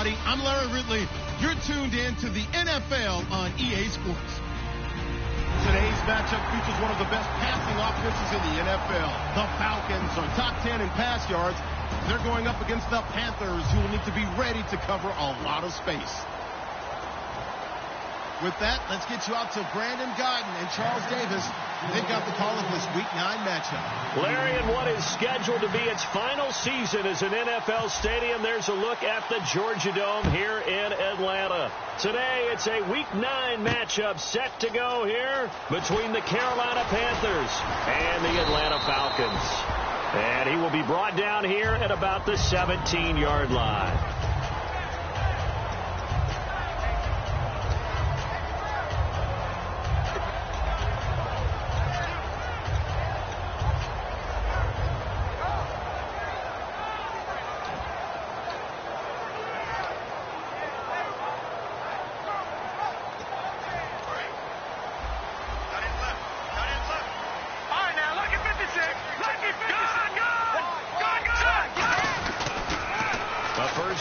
everybody. I'm Larry Ridley. You're tuned in to the NFL on EA Sports. Today's matchup features one of the best passing offenses in the NFL. The Falcons are top 10 in pass yards. They're going up against the Panthers, who will need to be ready to cover a lot of space. With that, let's get you out to Brandon Gaudin and Charles Davis. They've got the call of this Week 9 matchup. Larry, in what is scheduled to be its final season as an NFL stadium, there's a look at the Georgia Dome here in Atlanta. Today, it's a Week 9 matchup set to go here between the Carolina Panthers and the Atlanta Falcons. And he will be brought down here at about the 17-yard line.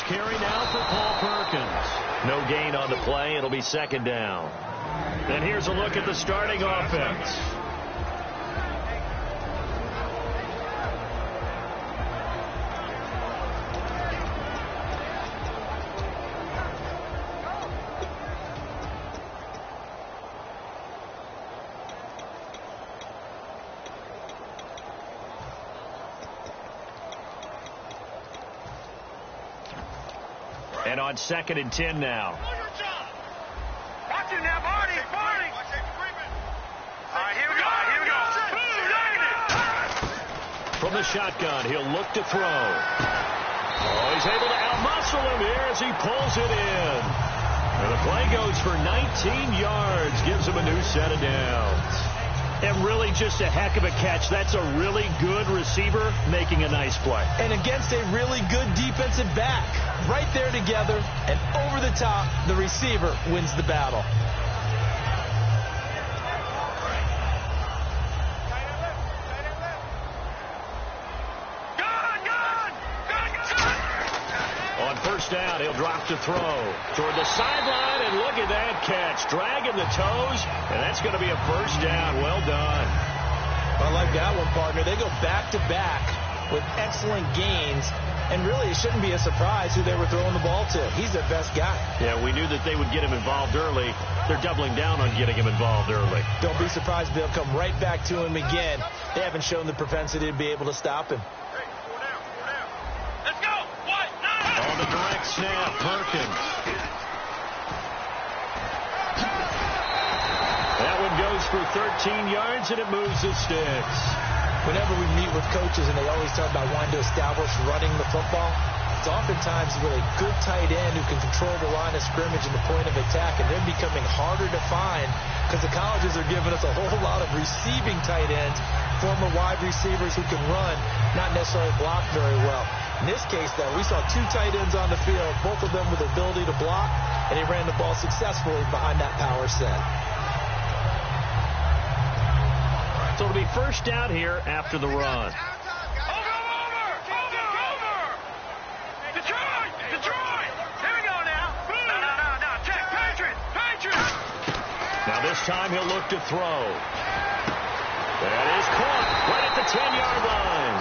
Carry now for Paul Perkins. No gain on the play. It'll be second down. And here's a look at the starting offense. And on 2nd and 10 now. Watch it now, Marty. All right, here we go. From the shotgun, he'll look to throw. Oh, he's able to outmuscle him here as he pulls it in. And the play goes for 19 yards, gives him a new set of downs. And really just a heck of a catch. That's a really good receiver making a nice play. And against a really good defensive back. Right there together and over the top, the receiver wins the battle. On first down, he'll drop to throw toward the sideline, and look at that catch. Dragging the toes, and that's going to be a first down. Well done. I like that one, partner. They go back-to-back with excellent gains. And really, it shouldn't be a surprise who they were throwing the ball to. He's their best guy. Yeah, we knew that they would get him involved early. They're doubling down on getting him involved early. Don't be surprised they'll come right back to him again. They haven't shown the propensity to be able to stop him. Hey, four down. Let's go. What? On the direct snap, Perkins. That one goes for 13 yards, and it moves the sticks. Whenever we meet with coaches and they always talk about wanting to establish running the football, it's oftentimes with a good tight end who can control the line of scrimmage and the point of attack, and they're becoming harder to find because the colleges are giving us a whole lot of receiving tight ends, former wide receivers who can run, not necessarily block very well. In this case, though, we saw two tight ends on the field, both of them with the ability to block, and he ran the ball successfully behind that power set. So it'll be first down here after the run. Over. Detroit. Here we go now. No. Check. Patriots. Now this time he'll look to throw. That is caught right at the 10-yard line.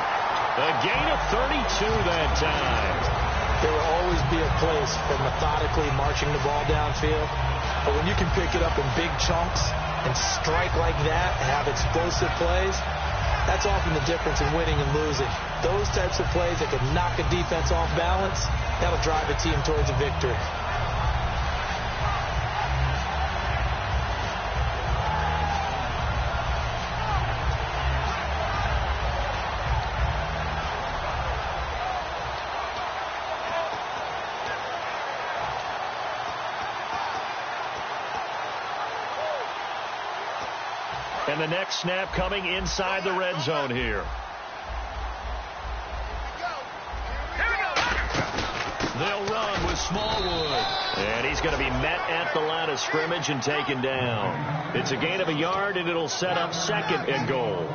A gain of 32 that time. There will always be a place for methodically marching the ball downfield. But when you can pick it up in big chunks and strike like that and have explosive plays, that's often the difference in winning and losing. Those types of plays that can knock a defense off balance, that'll drive a team towards a victory. And the next snap coming inside the red zone here. They'll run with Smallwood. And he's going to be met at the line of scrimmage and taken down. It's a gain of a yard, and it'll set up 2nd and goal.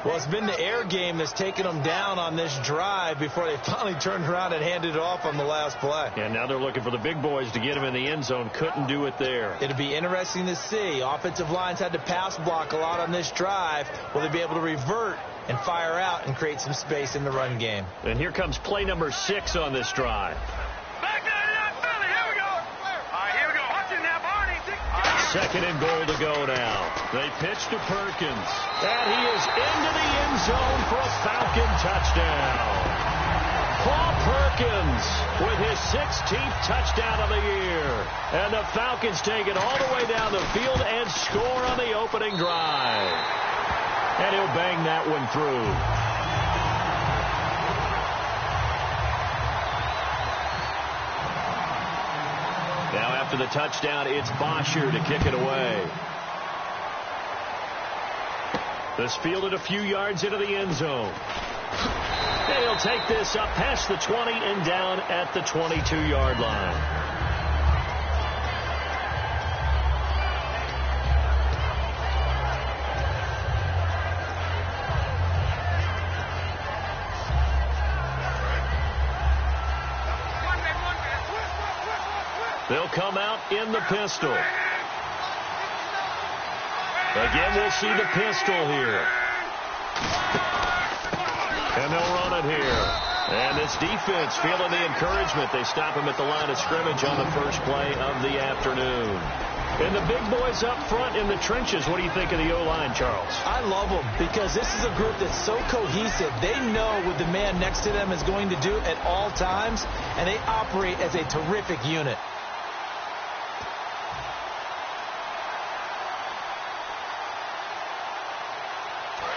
Well, it's been the air game that's taken them down on this drive before they finally turned around and handed it off on the last play. And now they're looking for the big boys to get him in the end zone. Couldn't do it there. It'll be interesting to see. Offensive lines had to pass block a lot on this drive. Will they be able to revert and fire out and create some space in the run game? And here comes play number 6 on this drive. Back to the Philly. Here we go. All right, here we go. Watch it now, Barney. 2nd and goal to go now. They pitch to Perkins. And he is into the end zone for a Falcon touchdown. Paul Perkins with his 16th touchdown of the year. And the Falcons take it all the way down the field and score on the opening drive. And he'll bang that one through. Now after the touchdown, it's Bosher to kick it away. This fielded a few yards into the end zone. And he'll take this up past the 20 and down at the 22-yard line. They'll come out in the pistol. Again, we'll see the pistol here. And they'll run it here. And this defense feeling the encouragement. They stop him at the line of scrimmage on the first play of the afternoon. And the big boys up front in the trenches. What do you think of the O-line, Charles? I love them because this is a group that's so cohesive. They know what the man next to them is going to do at all times, and they operate as a terrific unit.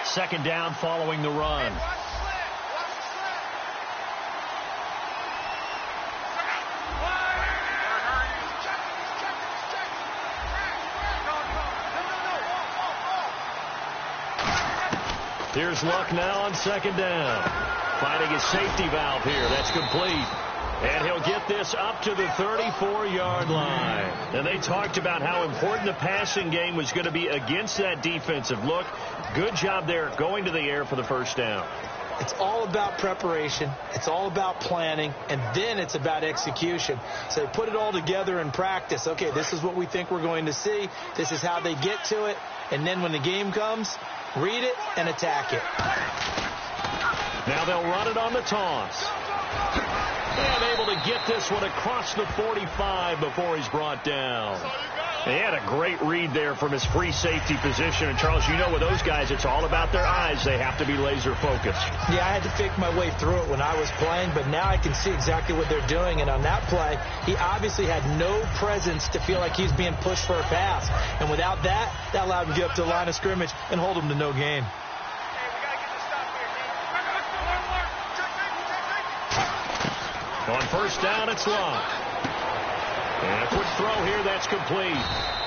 Second down following the run. Here's Luck now on second down. Finding his safety valve here. That's complete. And he'll get this up to the 34-yard line. And they talked about how important the passing game was going to be against that defensive look. Good job there going to the air for the first down. It's all about preparation. It's all about planning. And then it's about execution. So they put it all together in practice. Okay, this is what we think we're going to see. This is how they get to it. And then when the game comes, read it and attack it. Now they'll run it on the toss. And able to get this one across the 45 before he's brought down. He had a great read there from his free safety position. And, Charles, you know with those guys, it's all about their eyes. They have to be laser focused. Yeah, I had to fake my way through it when I was playing, but now I can see exactly what they're doing. And on that play, he obviously had no presence to feel like he's being pushed for a pass. And without that, that allowed him to get up to the line of scrimmage and hold him to no gain. On first down, it's Luck. And a quick throw here, that's complete.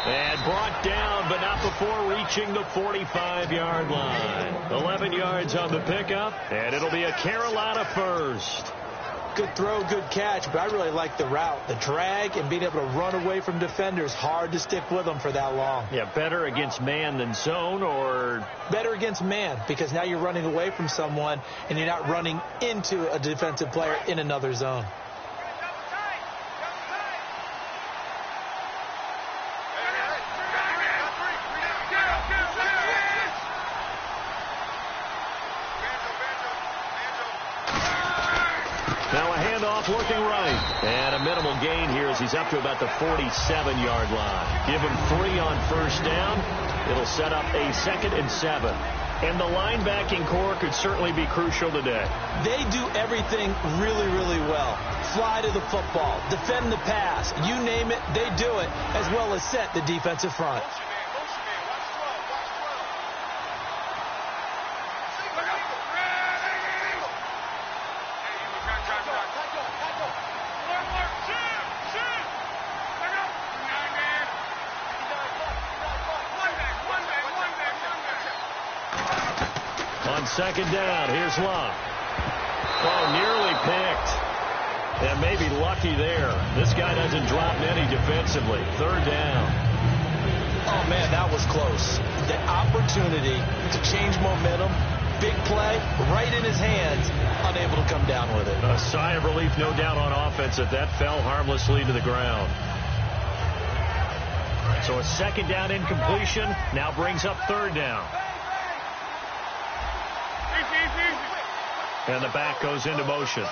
And brought down, but not before reaching the 45-yard line. 11 yards on the pickup, and it'll be a Carolina first. Good throw, good catch, but I really like the route. The drag and being able to run away from defenders, hard to stick with them for that long. Yeah, better against man than zone, or? Better against man, because now you're running away from someone and you're not running into a defensive player in another zone. Looking right. And a minimal gain here as he's up to about the 47-yard line. Give him 3 on first down. It'll set up a 2nd and 7. And the linebacking core could certainly be crucial today. They do everything really, really well. Fly to the football, defend the pass, you name it, they do it, as well as set the defensive front. Second down, here's Luck. Oh, nearly picked. And maybe lucky there. This guy doesn't drop many defensively. Third down. Oh, man, that was close. The opportunity to change momentum big play right in his hands, unable to come down with it. A sigh of relief, no doubt, on offense that fell harmlessly to the ground. So a second down incompletion now brings up third down. And the back goes into motion.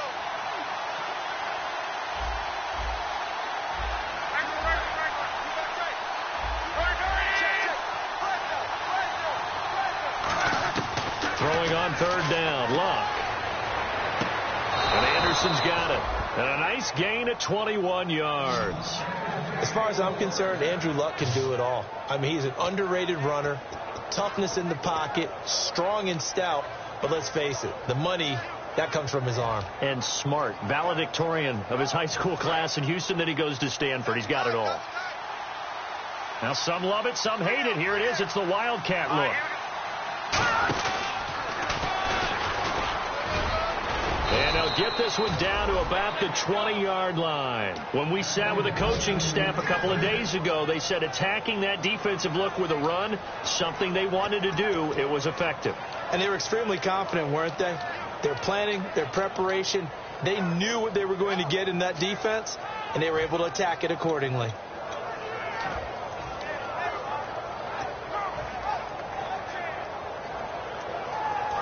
Throwing on third down, Luck. And Anderson's got it. And a nice gain at 21 yards. As far as I'm concerned, Andrew Luck can do it all. I mean, he's an underrated runner, toughness in the pocket, strong and stout. But let's face it, the money, that comes from his arm. And smart, valedictorian of his high school class in Houston. Then he goes to Stanford. He's got it all. Now some love it, some hate it. Here it is. It's the Wildcat look. And they'll get this one down to about the 20-yard line. When we sat with the coaching staff a couple of days ago, they said attacking that defensive look with a run, something they wanted to do. It was effective. And they were extremely confident, weren't they? Their planning, their preparation, they knew what they were going to get in that defense, and they were able to attack it accordingly.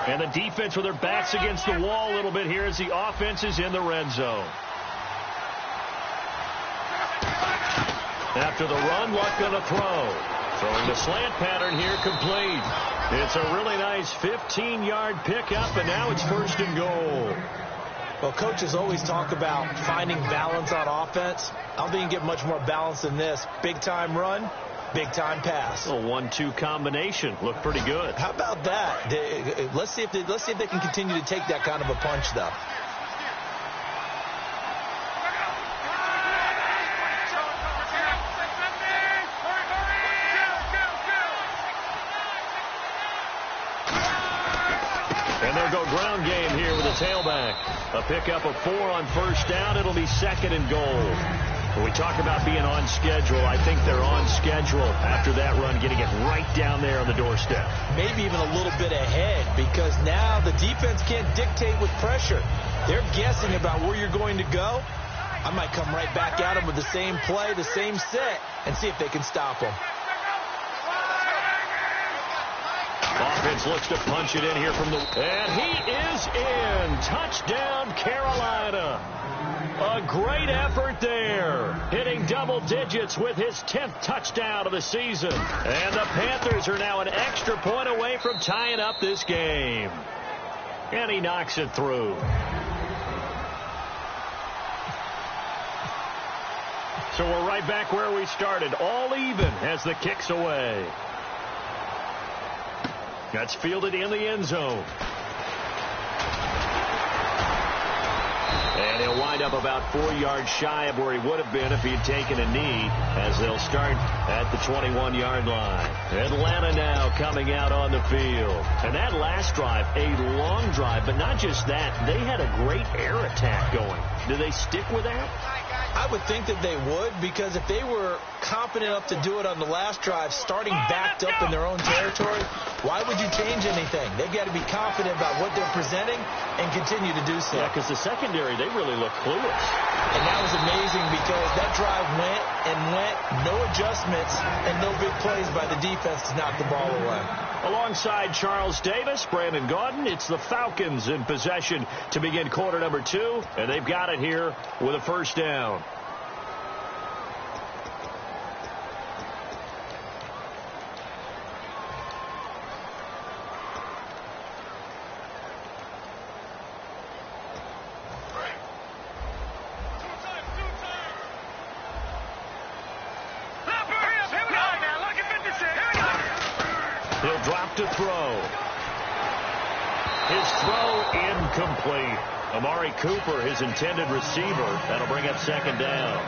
And the defense with their backs against the wall a little bit here as the offense is in the red zone. After the run, Luck going to throw. Throwing the slant pattern here, complete. It's a really nice 15-yard pickup, and now it's first and goal. Well, coaches always talk about finding balance on offense. I don't think you can get much more balance than this. Big-time run, big-time pass. A 1-2 combination. Looked pretty good. How about that? Let's see if they can continue to take that kind of a punch, though. And they'll go ground game here with a tailback. A pickup of 4 on first down. It'll be second and goal. When we talk about being on schedule, I think they're on schedule after that run, getting it right down there on the doorstep. Maybe even a little bit ahead, because now the defense can't dictate with pressure. They're guessing about where you're going to go. I might come right back at them with the same play, the same set, and see if they can stop them. Offense looks to punch it in here from the... And he is in. Touchdown, Carolina. A great effort there. Hitting double digits with his 10th touchdown of the season. And the Panthers are now an extra point away from tying up this game. And he knocks it through. So we're right back where we started. All even as the kick's away. That's fielded in the end zone. And he'll wind up about 4 yards shy of where he would have been if he had taken a knee, as they'll start at the 21-yard line. Atlanta now coming out on the field. And that last drive, a long drive, but not just that. They had a great air attack going. Do they stick with that? I would think that they would, because if they were confident enough to do it on the last drive, starting backed up in their own territory, why would you change anything? They've got to be confident about what they're presenting and continue to do so. Yeah, because the secondary, they really look clueless. And that was amazing, because that drive went and went, no adjustments, and no big plays by the defense to knock the ball away. Alongside Charles Davis, Brandon Gaudin, it's the Falcons in possession to begin quarter number 2, and they've got it here with a first down. He'll drop to throw. His throw incomplete. Amari Cooper, his intended receiver. That'll bring up second down.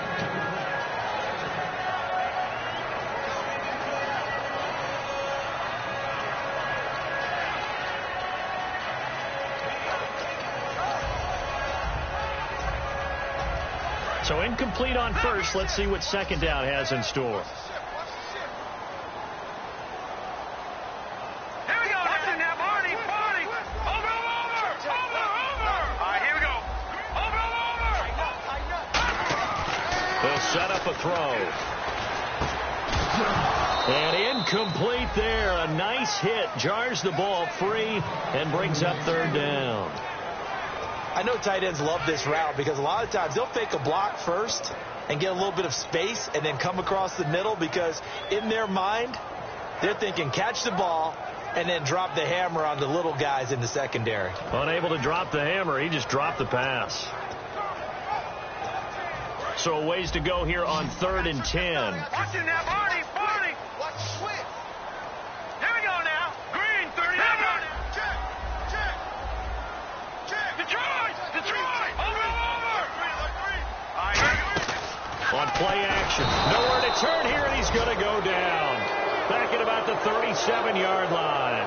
So incomplete on first. Let's see what second down has in store. off a throw. And incomplete there. A nice hit. Jars the ball free and brings up third down. I know tight ends love this route because a lot of times they'll fake a block first and get a little bit of space and then come across the middle because in their mind, they're thinking catch the ball and then drop the hammer on the little guys in the secondary. Unable to drop the hammer, he just dropped the pass. So a ways to go here on 3rd and 10. Watch it now, Barney. Watch Swift. Here we go now. Green, 30. Check. Detroit. Over. On play action. Nowhere to turn here, and he's going to go down. Back at about the 37-yard line.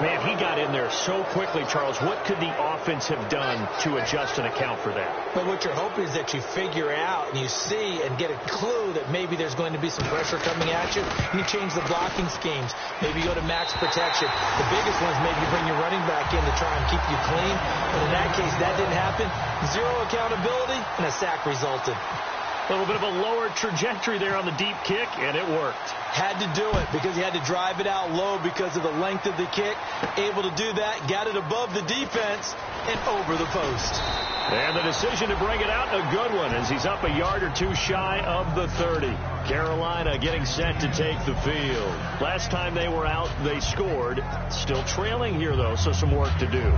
Man, he got in there so quickly, Charles. What could the offense have done to adjust and account for that? But what you're hoping is that you figure out and you see and get a clue that maybe there's going to be some pressure coming at you. And you change the blocking schemes. Maybe you go to max protection. The biggest one is maybe you bring your running back in to try and keep you clean. But in that case, that didn't happen. Zero accountability, and a sack resulted. A little bit of a lower trajectory there on the deep kick, and it worked. Had to do it because he had to drive it out low because of the length of the kick. Able to do that, got it above the defense and over the post. And the decision to bring it out, a good one, as he's up a yard or two shy of the 30. Carolina getting set to take the field. Last time they were out, they scored. Still trailing here, though, so some work to do.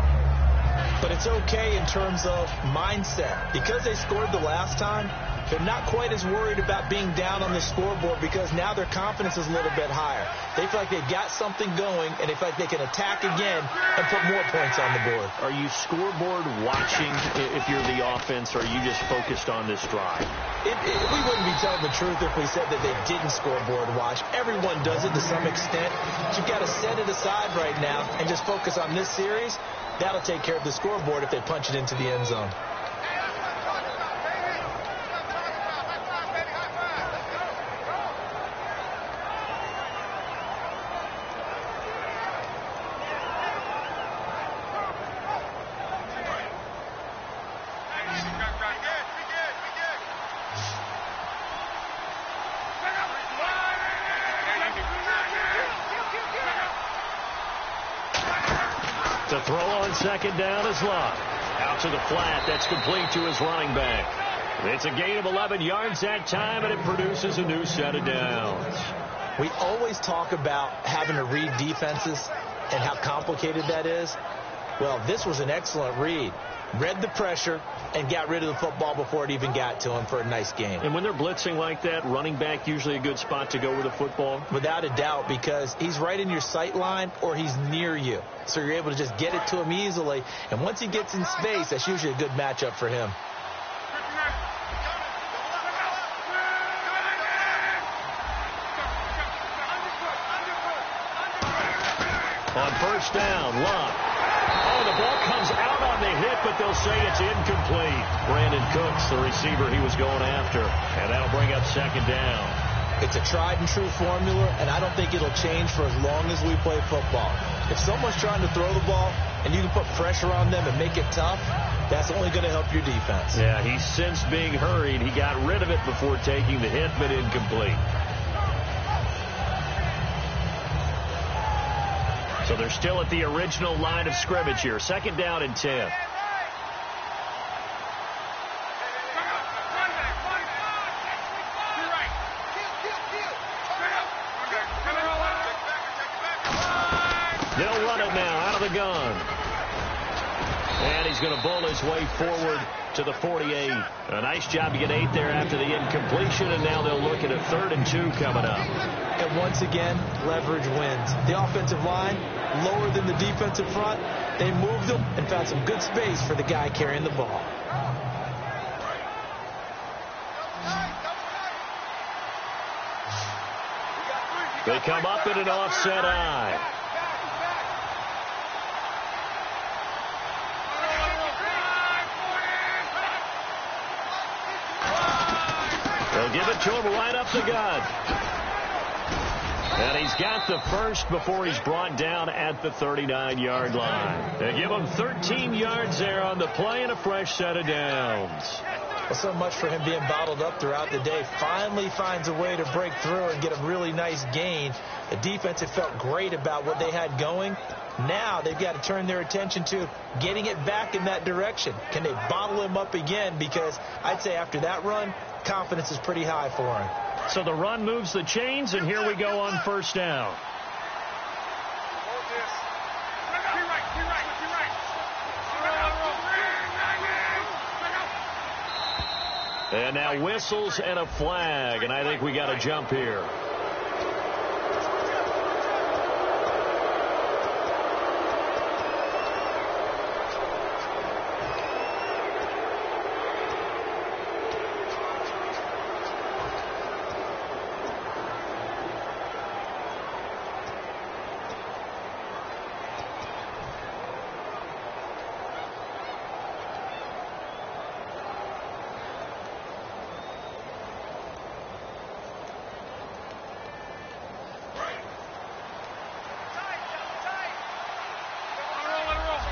But it's okay in terms of mindset. Because they scored the last time, they're not quite as worried about being down on the scoreboard because now their confidence is a little bit higher. They feel like they've got something going, and they feel like they can attack again and put more points on the board. Are you scoreboard watching if you're the offense, or are you just focused on this drive? We wouldn't be telling the truth if we said that they didn't scoreboard watch. Everyone does it to some extent. But you've got to set it aside right now and just focus on this series. That'll take care of the scoreboard if they punch it into the end zone. The throw on second down is Luck. Out to the flat. That's complete to his running back. It's a gain of 11 yards that time, and it produces a new set of downs. We always talk about having to read defenses and how complicated that is. Well, this was an excellent read. Read the pressure and got rid of the football before it even got to him for a nice game. And when they're blitzing like that, running back usually a good spot to go with the football? Without a doubt, because he's right in your sight line or he's near you. So you're able to just get it to him easily. And once he gets in space, that's usually a good matchup for him. On first down, Luck. Oh, the ball comes out on the hit, but they'll say it's incomplete. Brandon Cooks, the receiver he was going after. And that'll bring up second down. It's a tried and true formula, and I don't think it'll change for as long as we play football. If someone's trying to throw the ball and you can put pressure on them and make it tough, that's only going to help your defense. Yeah, he's since being hurried. He got rid of it before taking the hit, but incomplete. So they're still at the original line of scrimmage here. Second down and 10. They'll run it now out of the gun. And he's going to bowl his way forward to the 48. A nice job to get 8 there after the incompletion, and now they'll look at a 3rd and 2 coming up. And once again, leverage wins. The offensive line, lower than the defensive front. They moved them and found some good space for the guy carrying the ball. They come up in an offset eye. They'll give it to him right up the gut. And he's got the first before he's brought down at the 39-yard line. They give him 13 yards there on the play and a fresh set of downs. Well, so much for him being bottled up throughout the day. Finally finds a way to break through and get a really nice gain. The defense had felt great about what they had going. Now they've got to turn their attention to getting it back in that direction. Can they bottle him up again? Because I'd say after that run, confidence is pretty high for him. So the run moves the chains, and here we go on first down. And now whistles and a flag, and I think we got a jump here.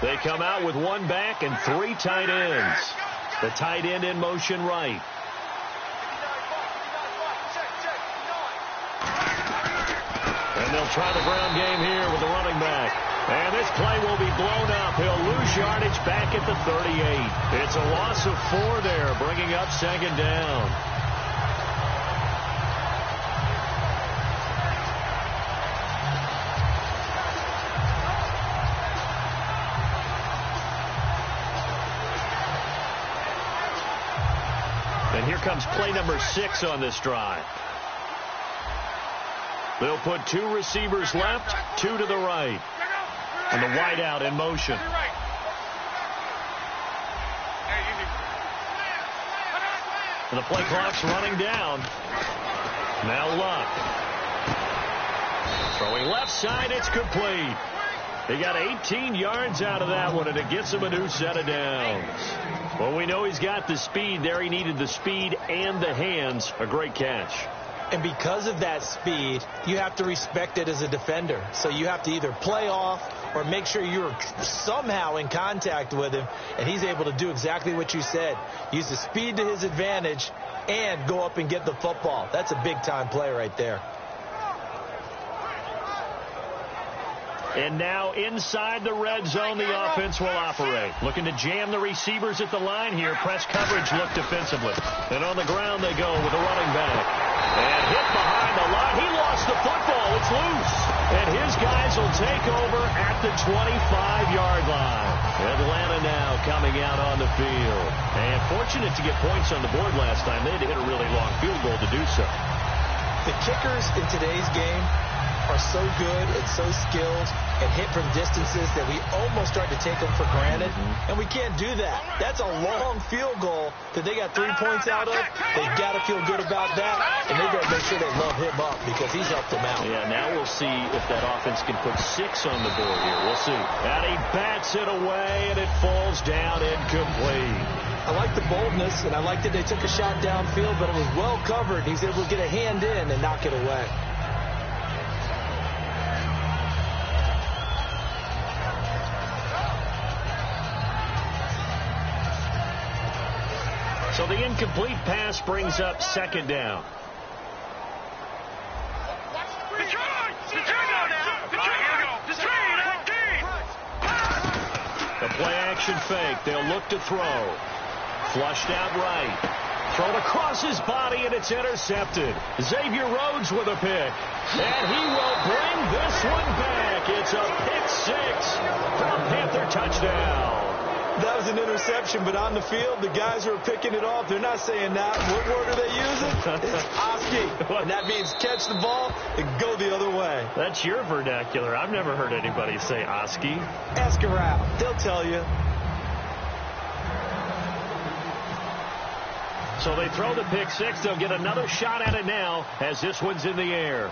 They come out with one back and three tight ends. The tight end in motion right. And they'll try the ground game here with the running back. And this play will be blown up. He'll lose yardage back at the 38. It's a loss of 4 there, bringing up second down. And here comes play number 6 on this drive. They'll put 2 receivers left, 2 to the right. And the wide out in motion. And the play clock's running down. Now Luck. Throwing left side, it's complete. They got 18 yards out of that one, and it gets him a new set of downs. Well, we know he's got the speed there. He needed the speed and the hands. A great catch. And because of that speed, you have to respect it as a defender. So you have to either play off or make sure you're somehow in contact with him. And he's able to do exactly what you said. Use the speed to his advantage and go up and get the football. That's a big-time play right there. And now inside the red zone, the offense will operate. Looking to jam the receivers at the line here. Press coverage look defensively. And on the ground they go with a running back. And hit behind the line. He lost the football. It's loose. And his guys will take over at the 25-yard line. Atlanta now coming out on the field. And fortunate to get points on the board last time. They had to hit a really long field goal to do so. The kickers in today's game are so good and so skilled and hit from distances that we almost start to take them for granted, and we can't do that. That's a long field goal that they got 3 points out of. They've got to feel good about that, and they've got to make sure they love him up because he's helped them out. Yeah, now we'll see if that offense can put 6 on the board here. We'll see. And he bats it away, and it falls down incomplete. I like the boldness, and I like that they took a shot downfield, but it was well covered. He's able to get a hand in and knock it away. So the incomplete pass brings up second down. The play action fake. They'll look to throw. Flushed out right. Thrown across his body, and it's intercepted. Xavier Rhodes with a pick. And he will bring this one back. It's a pick 6 for a Panther touchdown. That was an interception, but on the field, the guys who are picking it off, they're not saying that. What word are they using? It's Oski. And that means catch the ball and go the other way. That's your vernacular. I've never heard anybody say Oski. Ask around. They'll tell you. So they throw the pick 6. They'll get another shot at it now as this one's in the air.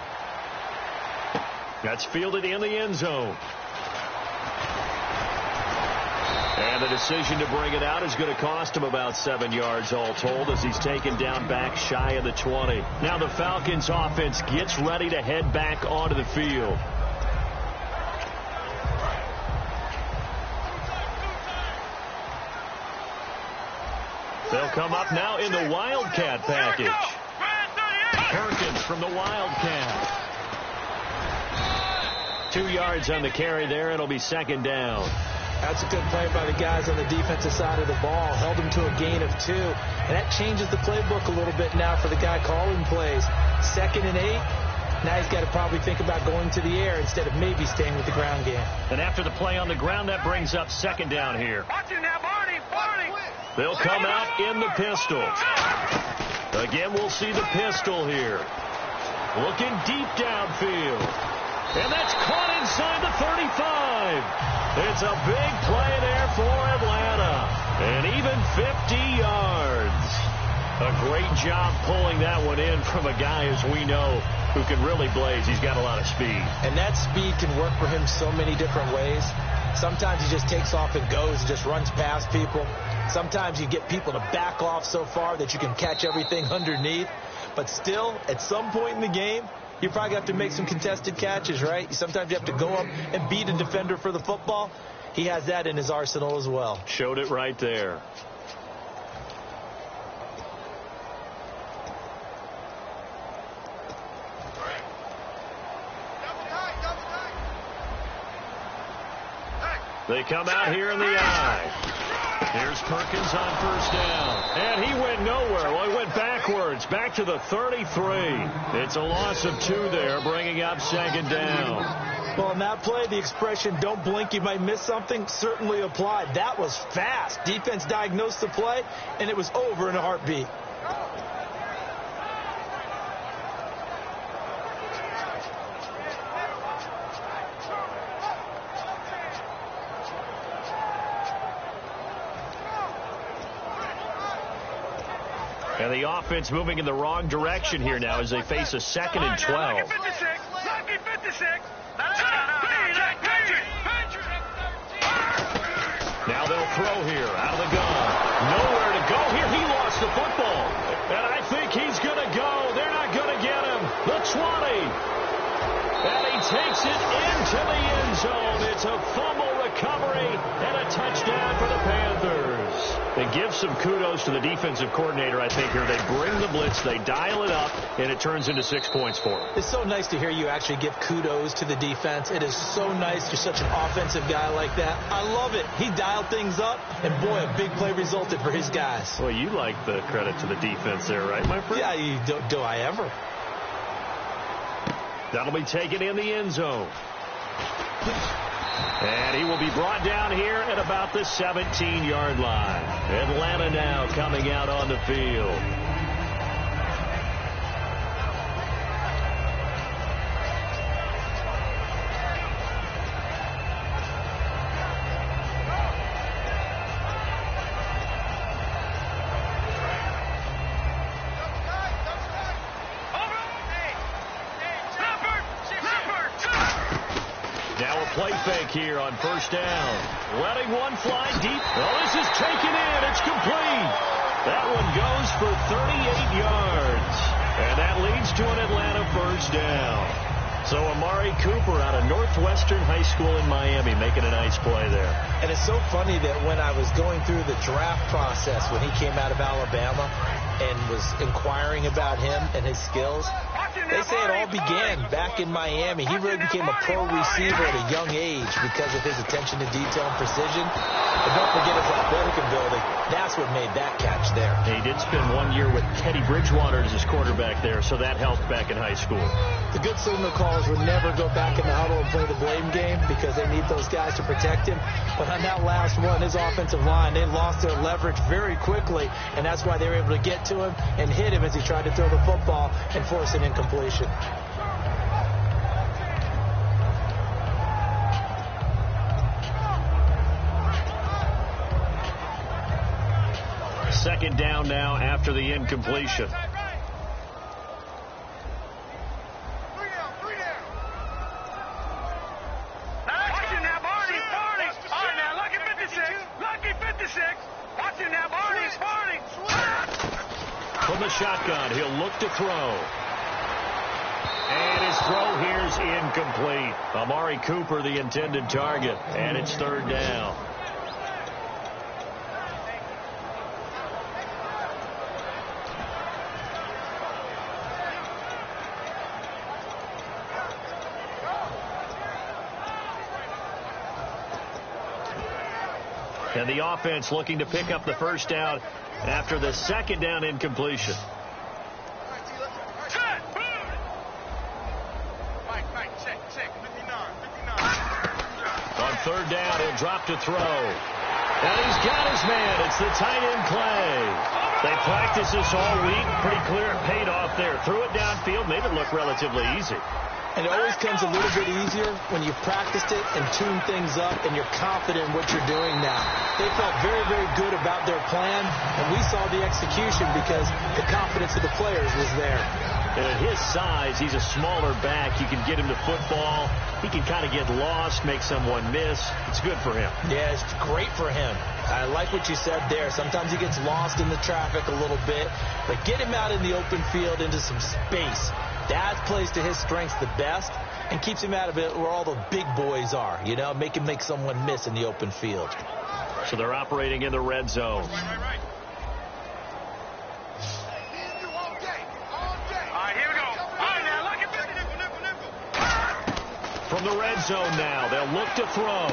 That's fielded in the end zone. And the decision to bring it out is going to cost him about 7 yards all told as he's taken down back shy of the 20. Now the Falcons offense gets ready to head back onto the field. They'll come up now in the Wildcat package. Perkins from the Wildcat. 2 yards on the carry there. It'll be second down. That's a good play by the guys on the defensive side of the ball. Held them to a gain of 2. And that changes the playbook a little bit now for the guy calling plays. 2nd and 8. Now he's got to probably think about going to the air instead of maybe staying with the ground game. And after the play on the ground, that brings up second down here. They'll come out in the pistol. Again, we'll see the pistol here. Looking deep downfield. And that's caught inside the 35. It's a big play there for Atlanta. And even 50 yards. A great job pulling that one in from a guy, as we know, who can really blaze. He's got a lot of speed. And that speed can work for him so many different ways. Sometimes he just takes off and goes and just runs past people. Sometimes you get people to back off so far that you can catch everything underneath. But still, at some point in the game, you probably have to make some contested catches, right? Sometimes you have to go up and beat a defender for the football. He has that in his arsenal as well. Showed it right there. They come out here in the eye. Here's Perkins on first down. And he went nowhere. Well, he went backwards, back to the 33. It's a loss of 2 there, bringing up second down. Well, in that play, the expression, don't blink, you might miss something, certainly applied. That was fast. Defense diagnosed the play, and it was over in a heartbeat. And the offense moving in the wrong direction here now as they face a 2nd and 12. Now they'll throw here out of the gun. Nowhere to go here. He lost the football. And I think he's going to go. They're not going to get him. The 20. And he takes it into the end zone. It's a fumble recovery and a touchdown for the Panthers. They give some kudos to the defensive coordinator, I think, here. They bring the blitz, they dial it up, and it turns into 6 points for them. It's so nice to hear you actually give kudos to the defense. It is so nice. You're such an offensive guy like that. I love it. He dialed things up, and boy, a big play resulted for his guys. Well, you like the credit to the defense there, right, my friend? Yeah, do I ever? That'll be taken in the end zone. And he will be brought down here at about the 17-yard line. Atlanta now coming out on the field. Play fake here on first down. Letting one fly deep. Oh, this is taken in. It's complete. That one goes for 38 yards. And that leads to an Atlanta first down. So Amari Cooper out of Northwestern High School in Miami making a nice play there. And it's so funny that when I was going through the draft process when he came out of Alabama and was inquiring about him and his skills, they say it all began back in Miami. He really became a pro receiver at a young age because of his attention to detail and precision. But don't forget his athletic ability. That's what made that catch there. He did spend 1 year with Teddy Bridgewater as his quarterback there, so that helped back in high school. The good signal callers would never go back in the huddle and play the blame game because they need those guys to protect him. But on that last one, his offensive line, they lost their leverage very quickly, and that's why they were able to get to him and hit him as he tried to throw the football and force an incompletion. Second down now after the incompletion. From the shotgun, he'll look to throw. And his throw here's incomplete. Amari Cooper, the intended target, and it's third down. And the offense looking to pick up the first down after the second down incompletion. On third down, he'll drop to throw. And he's got his man. It's the tight end Clay. They practiced this all week. Pretty clear it paid off there. Threw it downfield, made it look relatively easy. And it always comes a little bit easier when you've practiced it and tuned things up and you're confident in what you're doing now. They felt very, very good about their plan, and we saw the execution because the confidence of the players was there. And at his size, he's a smaller back. You can get him to football. He can kind of get lost, make someone miss. It's good for him. Yeah, it's great for him. I like what you said there. Sometimes he gets lost in the traffic a little bit, but get him out in the open field into some space. That plays to his strengths the best and keeps him out of it where all the big boys are, you know, make him make someone miss in the open field. So they're operating in the red zone. From the red zone now, they'll look to throw.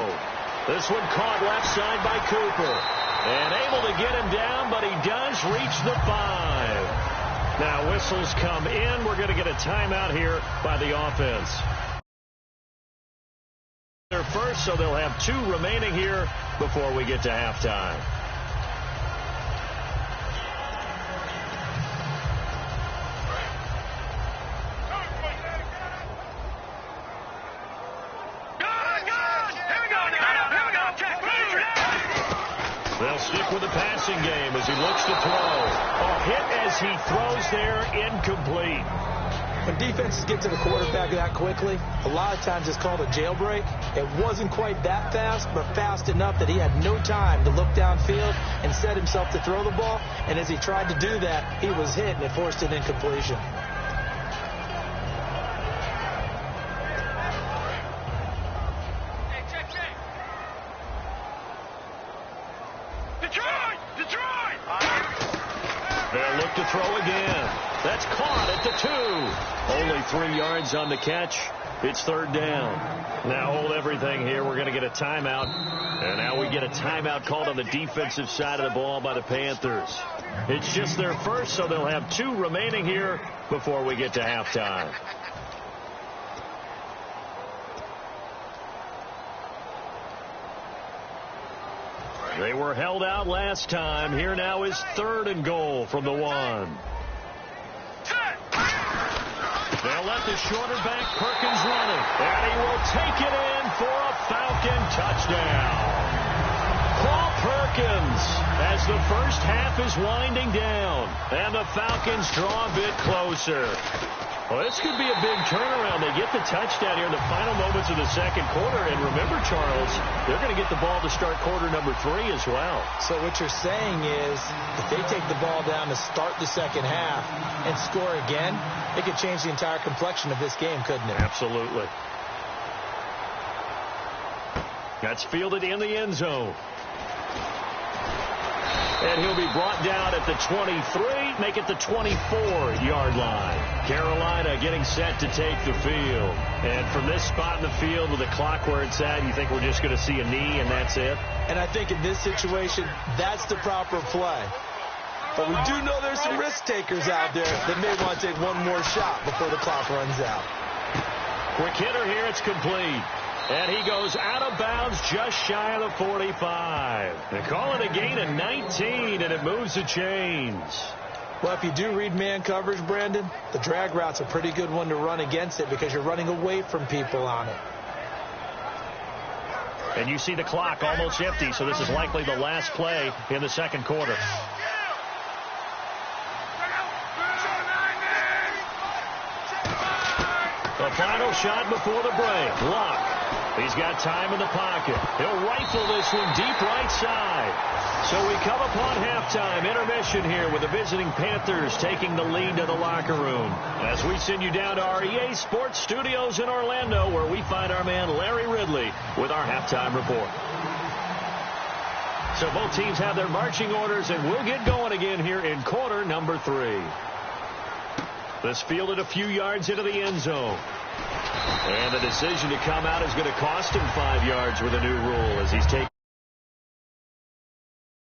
This one caught left side by Cooper. And able to get him down, but he does reach the 5. Now whistles come in. We're going to get a timeout here by the offense. They're first, so they'll have 2 remaining here before we get to halftime. They'll stick with the passing game as he looks to throw. A hit as he throws there, incomplete. When defenses get to the quarterback that quickly, a lot of times it's called a jailbreak. It wasn't quite that fast, but fast enough that he had no time to look downfield and set himself to throw the ball. And as he tried to do that, he was hit and it forced an incompletion. They'll look to throw again. That's caught at the 2. Only 3 yards on the catch. It's third down. Now hold everything here. We're going to get a timeout. And now we get a timeout called on the defensive side of the ball by the Panthers. It's just their first, so they'll have 2 remaining here before we get to halftime. They were held out last time. Here now is 3rd and goal from the 1. They'll let the shorter back Perkins run it. And he will take it in for a Falcon touchdown. Paul Perkins as the first half is winding down. And the Falcons draw a bit closer. Well, this could be a big turnaround. They get the touchdown here in the final moments of the second quarter. And remember, Charles, they're going to get the ball to start quarter number 3 as well. So what you're saying is if they take the ball down to start the second half and score again, it could change the entire complexion of this game, couldn't it? Absolutely. That's fielded in the end zone. And he'll be brought down at the 23, make it the 24-yard line. Carolina getting set to take the field. And from this spot in the field with the clock where it's at, you think we're just going to see a knee and that's it? And I think in this situation, that's the proper play. But we do know there's some risk takers out there that may want to take one more shot before the clock runs out. Quick hitter here, it's complete. And he goes out of bounds just shy of the 45. They call it a gain of 19, and it moves the chains. Well, if you do read man coverage, Brandon, the drag route's a pretty good one to run against it because you're running away from people on it. And you see the clock almost empty, so this is likely the last play in the second quarter. The final shot before the break. Luck. He's got time in the pocket. He'll rifle this one deep right side. So we come upon halftime intermission here with the visiting Panthers taking the lead to the locker room. As we send you down to our EA Sports Studios in Orlando, where we find our man Larry Ridley with our halftime report. So both teams have their marching orders, and we'll get going again here in quarter number 3. This fielded a few yards into the end zone. And the decision to come out is going to cost him 5 yards with a new rule as he's taking